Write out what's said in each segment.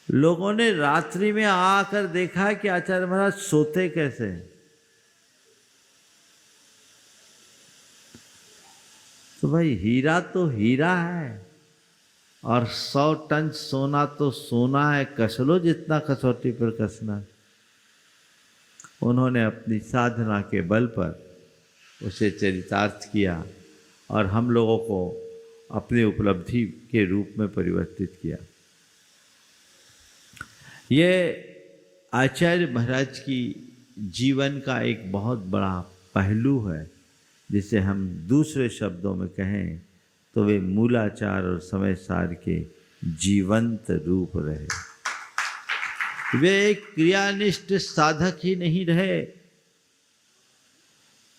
लोगों ने रात्रि में आकर देखा कि आचार्य महाराज सोते कैसे हैं। तो भाई हीरा तो हीरा है और 100 टन सोना तो सोना है, कस लो जितना कसौटी पर कसना है। उन्होंने अपनी साधना के बल पर उसे चरितार्थ किया और हम लोगों को अपनी उपलब्धि के रूप में परिवर्तित किया। ये आचार्य महाराज की जीवन का एक बहुत बड़ा पहलू है, जिसे हम दूसरे शब्दों में कहें तो वे मूलाचार और समय सार के जीवंत रूप रहे। वे एक क्रियानिष्ठ साधक ही नहीं रहे,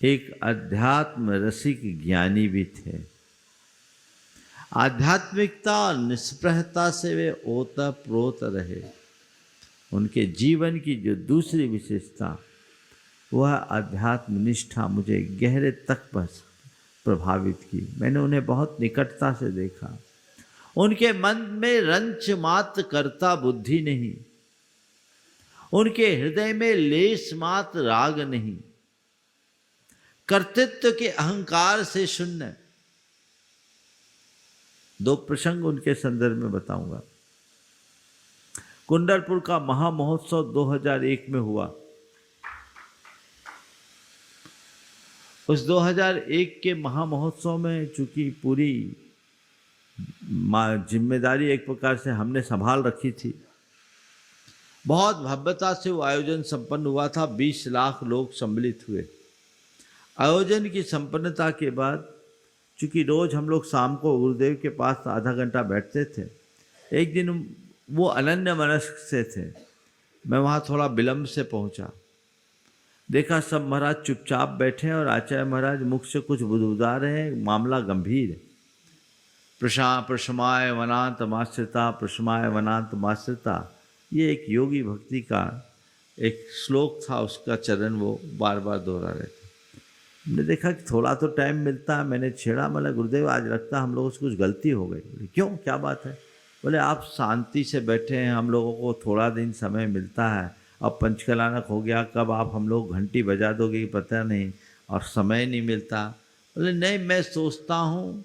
एक अध्यात्म रसिक ज्ञानी भी थे। आध्यात्मिकता और निष्प्रहता से वे ओतप्रोत रहे। उनके जीवन की जो दूसरी विशेषता वह अध्यात्म निष्ठा मुझे गहरे तक बस प्रभावित की। मैंने उन्हें बहुत निकटता से देखा। उनके मन में रंच मात्र कर्ता बुद्धि नहीं, उनके हृदय में लेस मात्र राग नहीं, कर्तृत्व के अहंकार से शून्य। 2 प्रसंग उनके संदर्भ में बताऊंगा। कुंडलपुर का महामहोत्सव 2001 में हुआ। उस 2001 के महामहोत्सव में चूंकि पूरी जिम्मेदारी एक प्रकार से हमने संभाल रखी थी, बहुत भव्यता से वो आयोजन संपन्न हुआ था। 20 लाख लोग सम्मिलित हुए। आयोजन की संपन्नता के बाद चूंकि रोज हम लोग शाम को गुरुदेव के पास आधा घंटा बैठते थे, एक दिन वो अनन्य मनस्क से थे। मैं वहाँ थोड़ा विलम्ब से पहुँचा। देखा सब महाराज चुपचाप बैठे और आचार्य महाराज मुख से कुछ बुदबुदा रहे हैं। मामला गंभीर है। प्रशमाय वनांत माश्रिता, प्रशमाय वनांत माश्रिता, ये एक योगी भक्ति का एक श्लोक था, उसका चरण वो बार बार दोहरा रहे थे। हमने देखा कि थोड़ा तो टाइम मिलता है। मैंने छेड़ा, बोला गुरुदेव आज लगता है हम लोगों से कुछ गलती हो गई। बोले क्यों, क्या बात है? बोले आप शांति से बैठे हैं, हम लोगों को थोड़ा दिन समय मिलता है, अब पंचकलानक हो गया, कब आप हम लोग घंटी बजा दोगे पता नहीं, और समय नहीं मिलता। बोले नहीं, मैं सोचता हूँ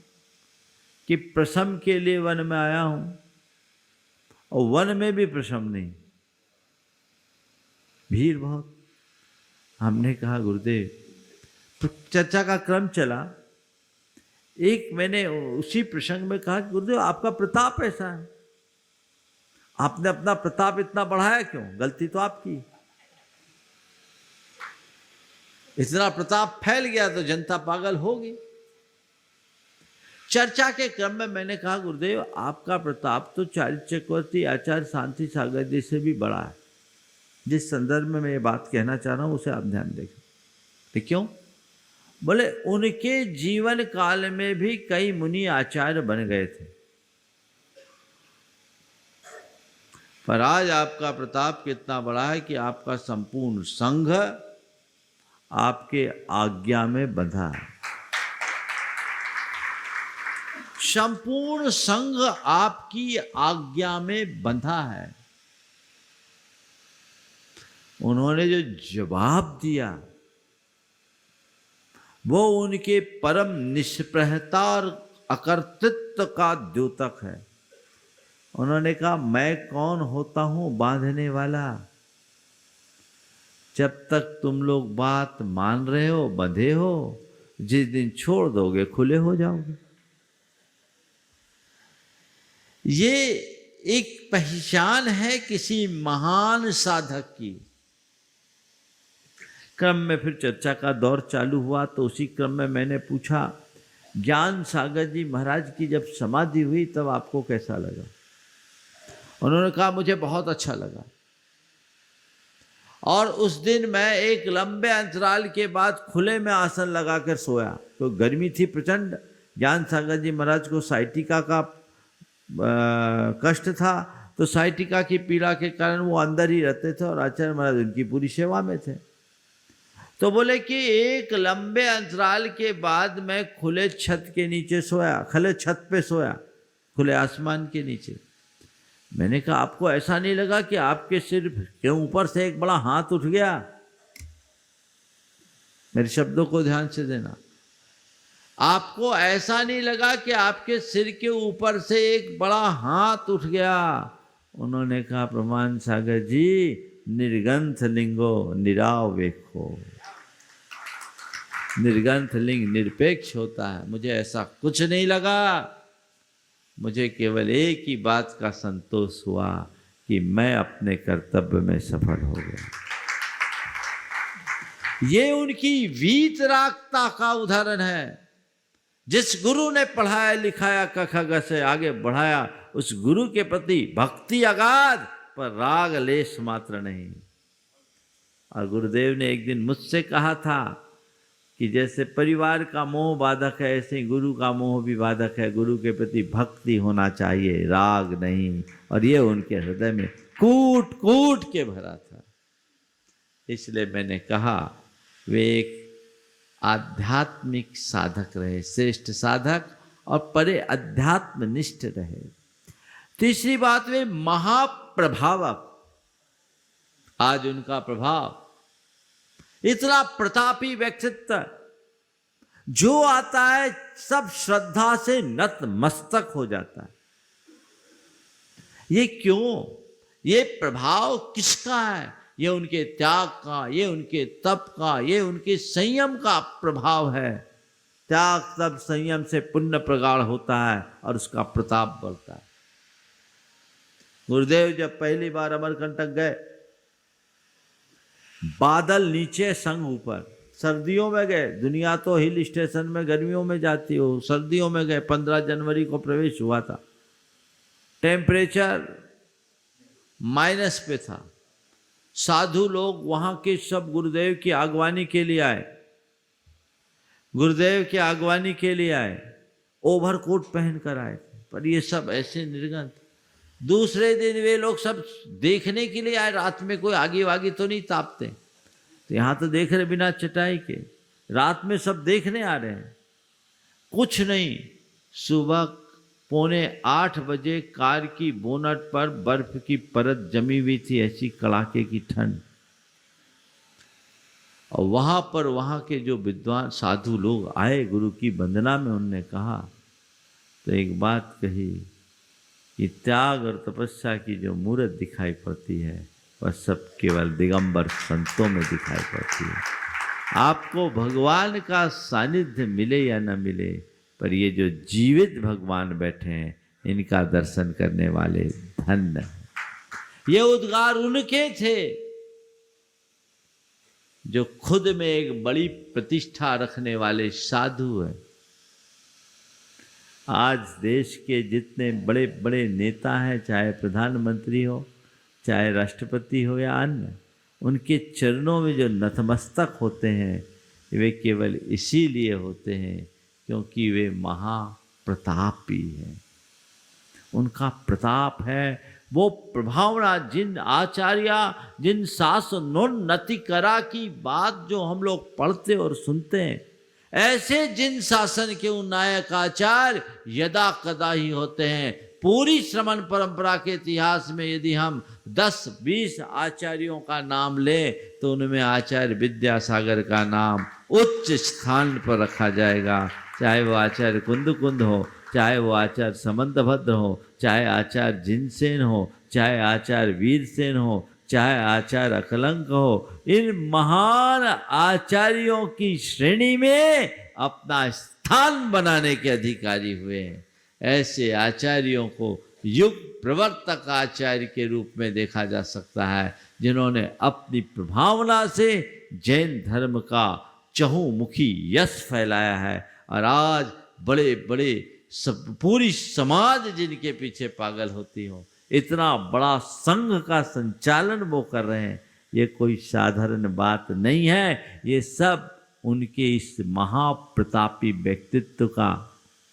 कि प्रशम के लिए वन में आया हूँ और वन में भी प्रशम नहीं, भीड़ बहुत। हमने कहा गुरुदेव, चर्चा का क्रम चला। एक मैंने उसी प्रसंग में कहा गुरुदेव आपका प्रताप ऐसा है, आपने अपना प्रताप इतना बढ़ाया क्यों? गलती तो आपकी। इतना प्रताप फैल गया तो जनता पागल होगी। चर्चा के क्रम में मैंने कहा गुरुदेव आपका प्रताप तो चार्य चक्रवर्ती आचार्य शांति सागर जी से भी बड़ा है। जिस संदर्भ में मैं ये बात कहना चाह रहा हूं उसे आप ध्यान देखें। क्यों? बोले उनके जीवन काल में भी कई मुनि आचार्य बन गए थे, पर आज आपका प्रताप कितना बड़ा है कि आपका संपूर्ण संघ आपके आज्ञा में बंधा है। संपूर्ण संघ आपकी आज्ञा में बंधा है। उन्होंने जो जवाब दिया वो उनके परम निष्प्रहता और अकर्तृत्व का द्योतक है। उन्होंने कहा मैं कौन होता हूं बांधने वाला? जब तक तुम लोग बात मान रहे हो बंधे हो, जिस दिन छोड़ दोगे खुले हो जाओगे। ये एक पहचान है किसी महान साधक की। क्रम में फिर चर्चा का दौर चालू हुआ तो उसी क्रम में मैंने पूछा ज्ञान सागर जी महाराज की जब समाधि हुई तब आपको कैसा लगा? उन्होंने कहा मुझे बहुत अच्छा लगा। और उस दिन मैं एक लंबे अंतराल के बाद खुले में आसन लगाकर सोया। तो गर्मी थी प्रचंड। ज्ञान सागर जी महाराज को साइटिका का कष्ट था, तो साइटिका की पीड़ा के कारण वो अंदर ही रहते थे और आचार्य महाराज उनकी पूरी सेवा में थे। तो बोले कि एक लंबे अंतराल के बाद मैं खुले छत के नीचे सोया, खुले छत पे सोया, खुले आसमान के नीचे। मैंने कहा आपको ऐसा नहीं लगा कि आपके सिर के ऊपर से एक बड़ा हाथ उठ गया? मेरे शब्दों को ध्यान से देना। आपको ऐसा नहीं लगा कि आपके सिर के ऊपर से एक बड़ा हाथ उठ गया? उन्होंने कहा प्रमाण सागर जी, निर्गंथ लिंगो निरावेखो। निर्गंथ लिंग निरपेक्ष होता है, मुझे ऐसा कुछ नहीं लगा। मुझे केवल एक ही बात का संतोष हुआ कि मैं अपने कर्तव्य में सफल हो गया। ये उनकी वीतरागता का उदाहरण है। जिस गुरु ने पढ़ाया लिखाया क ख ग से आगे बढ़ाया, उस गुरु के प्रति भक्ति अगाध पर राग लेश मात्र नहीं। और गुरुदेव ने एक दिन मुझसे कहा था कि जैसे परिवार का मोह बाधक है, ऐसे ही गुरु का मोह भी बाधक है। गुरु के प्रति भक्ति होना चाहिए, राग नहीं। और ये उनके हृदय में कूट कूट के भरा था। इसलिए मैंने कहा वे एक आध्यात्मिक साधक रहे, श्रेष्ठ साधक, और परे अध्यात्मनिष्ठ रहे। तीसरी बात, वे महाप्रभावक। आज उनका प्रभाव, इतना प्रतापी व्यक्तित्व, जो आता है सब श्रद्धा से नतमस्तक हो जाता है। ये क्यों? ये प्रभाव किसका है? ये उनके त्याग का, ये उनके तप का, ये उनके संयम का प्रभाव है। त्याग तप संयम से पुण्य प्रगाढ़ होता है और उसका प्रताप बढ़ता है। गुरुदेव जब पहली बार अमरकंटक गए, बादल नीचे संग ऊपर, सर्दियों में गए। दुनिया तो हिल स्टेशन में गर्मियों में जाती हो, सर्दियों में गए। 15 जनवरी को प्रवेश हुआ था, टेम्परेचर माइनस पे था। साधु लोग वहां के सब गुरुदेव की आगवानी के लिए आए, गुरुदेव की आगवानी के लिए आए, ओवरकोट पहन कर आए। पर ये सब ऐसे निर्गंथ। दूसरे दिन वे लोग सब देखने के लिए आए। रात में कोई आगे वागी तो नहीं तापते, तो यहाँ तो देख रहे बिना चटाई के। रात में सब देखने आ रहे हैं, कुछ नहीं। सुबह 7:45 बजे कार की बोनट पर बर्फ की परत जमी हुई थी, ऐसी कड़ाके की ठंड। और वहाँ पर वहाँ के जो विद्वान साधु लोग आए गुरु की वंदना में, उनने कहा तो एक बात कही कि त्याग और तपस्या की जो मूर्त दिखाई पड़ती है वह सब केवल दिगंबर संतों में दिखाई पड़ती है। आपको भगवान का सानिध्य मिले या न मिले, पर ये जो जीवित भगवान बैठे हैं, इनका दर्शन करने वाले धन्य हैं। ये उद्गार उनके थे जो खुद में एक बड़ी प्रतिष्ठा रखने वाले साधु हैं। आज देश के जितने बड़े बड़े नेता हैं, चाहे प्रधानमंत्री हो, चाहे राष्ट्रपति हो या अन्य, उनके चरणों में जो नतमस्तक होते हैं, वे केवल इसीलिए होते हैं क्योंकि वे महाप्रतापी हैं। उनका प्रताप है वो प्रभावना। जिन आचार्य, जिन शासनोन्नति करा की बात जो हम लोग पढ़ते और सुनते हैं, ऐसे जिन शासन के नायक आचार्य यदा कदा ही होते हैं। पूरी श्रमण परंपरा के इतिहास में यदि हम 10-20 आचार्यों का नाम लें तो उनमें आचार्य विद्यासागर का नाम उच्च स्थान पर रखा जाएगा। चाहे वो आचार्य कुंद हो, चाहे वो आचार्य समंतभद्र हो, चाहे आचार्य जिनसेन हो, चाहे आचार्य वीरसेन हो, चाहे आचार्य अकलंक हो। इन महान आचार्यों की श्रेणी में अपना स्थान बनाने के अधिकारी हुए हैं। ऐसे आचार्यों को युग प्रवर्तक आचार्य के रूप में देखा जा सकता है, जिन्होंने अपनी प्रभावना से जैन धर्म का चहुमुखी यश फैलाया है। और आज बड़े बड़े पूरी समाज जिनके पीछे पागल होती हो, इतना बड़ा संघ का संचालन वो कर रहे हैं, ये कोई साधारण बात नहीं है। ये सब उनके इस महाप्रतापी व्यक्तित्व का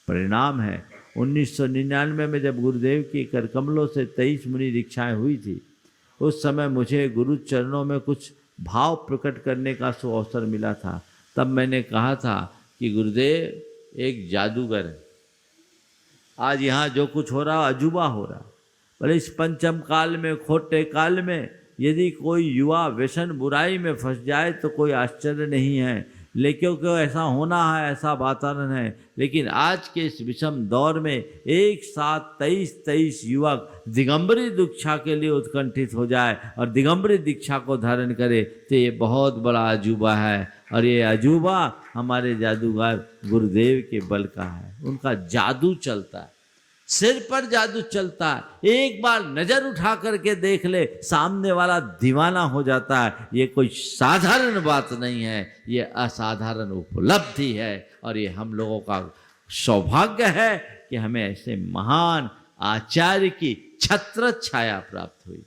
परिणाम है। 1999 में जब गुरुदेव की करकमलों से 23 मुनि दीक्षाएं हुई थी, उस समय मुझे गुरु चरणों में कुछ भाव प्रकट करने का अवसर मिला था। तब मैंने कहा था कि गुरुदेव एक जादूगर है। आज यहाँ जो कुछ हो रहा अजूबा हो रहा, बोले इस पंचम काल में, खोटे काल में यदि कोई युवा व्यसन बुराई में फंस जाए तो कोई आश्चर्य नहीं है, लेकिन क्यों ऐसा होना है, ऐसा वातावरण है। लेकिन आज के इस विषम दौर में एक साथ 23 युवक दिगंबरी दीक्षा के लिए उत्कंठित हो जाए और दिगंबरी दीक्षा को धारण करे तो ये बहुत बड़ा अजूबा है। और ये अजूबा हमारे जादूगर गुरुदेव के बल का है। उनका जादू चलता है, सिर पर जादू चलता है। एक बार नजर उठा करके देख ले, सामने वाला दीवाना हो जाता है। ये कोई साधारण बात नहीं है, ये असाधारण उपलब्धि है। और ये हम लोगों का सौभाग्य है कि हमें ऐसे महान आचार्य की छत्र छाया प्राप्त हुई।